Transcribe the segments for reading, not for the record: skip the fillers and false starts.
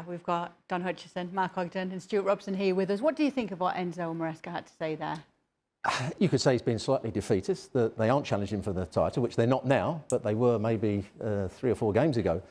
We've got Don Hutchison, Mark Ogden and Stewart Robson here with us. What do you think of what Enzo and Maresca had to say there? You could say he's been slightly defeatist, that they aren't challenging for the title, which they're not now, but they were maybe 3 or 4 games ago.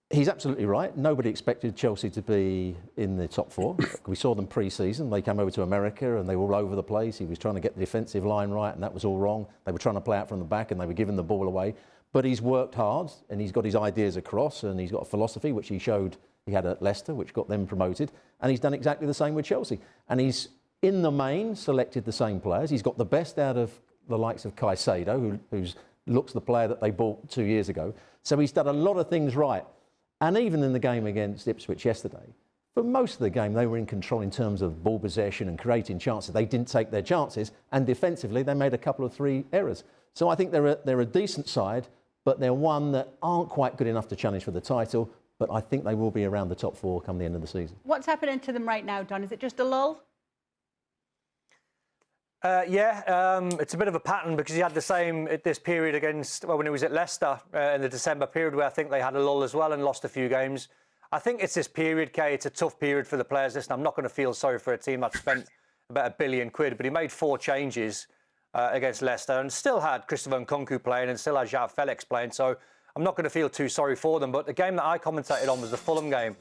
He's absolutely right. Nobody expected Chelsea to be in the top 4. We saw them pre-season. They came over to America and they were all over the place. He was trying to get the defensive line right and that was all wrong. They were trying to play out from the back and they were giving the ball away. But he's worked hard and he's got his ideas across and he's got a philosophy which he showed he had at Leicester, which got them promoted. And he's done exactly the same with Chelsea. And he's, in the main, selected the same players. He's got the best out of the likes of Caicedo, who looks the player that they bought 2 years ago. So he's done a lot of things right. And even in the game against Ipswich yesterday, for most of the game, they were in control in terms of ball possession and creating chances. They didn't take their chances. And defensively, they made a couple of 3 errors. So I think they're a decent side, but they're one that aren't quite good enough to challenge for the title. But I think they will be around the top 4 come the end of the season. What's happening to them right now, Don? Is it just a lull? It's a bit of a pattern because he had the same at this period against, well, when he was at Leicester in the December period where I think they had a lull as well and lost a few games. I think it's this period, Kay, it's a tough period for the players. Listen, I'm not going to feel sorry for a team that spent about £1 billion, but he made 4 changes against Leicester and still had Christopher Nkunku playing and still had João Felix playing. So I'm not going to feel too sorry for them. But the game that I commentated on was the Fulham game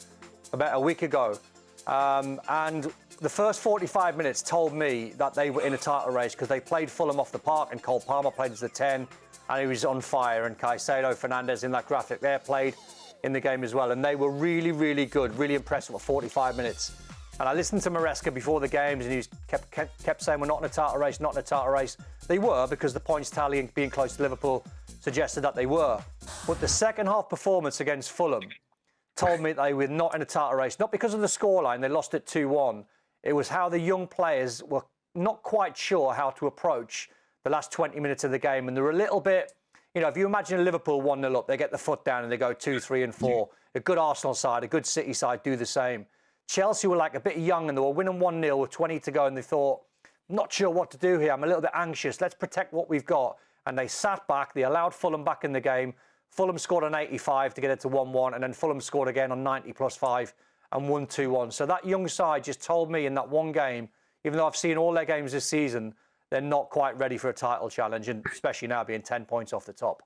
about a week ago. And the first 45 minutes told me that they were in a title race because they played Fulham off the park and Cole Palmer played as the 10 and he was on fire, and Caicedo, Fernandes in that graphic there played in the game as well, and they were really, really good, really impressive for 45 minutes. And I listened to Maresca before the games and he kept saying we're not in a title race, not in a title race. They were, because the points tally and being close to Liverpool suggested that they were. But the second half performance against Fulham told me they were not in a title race, not because of the scoreline, they lost it 2-1. It was how the young players were not quite sure how to approach the last 20 minutes of the game. And they were a little bit, you know, if you imagine Liverpool 1-0 up, they get the foot down and they go 2, 3 and 4. A good Arsenal side, a good City side do the same. Chelsea were like a bit young and they were winning 1-0 with 20 to go and they thought, I'm not sure what to do here. I'm a little bit anxious. Let's protect what we've got. And they sat back. They allowed Fulham back in the game. Fulham scored on 85 to get it to 1-1, and then Fulham scored again on 90 plus 5 and won 2-1. So that young side just told me in that one game, even though I've seen all their games this season, they're not quite ready for a title challenge, and especially now being 10 points off the top.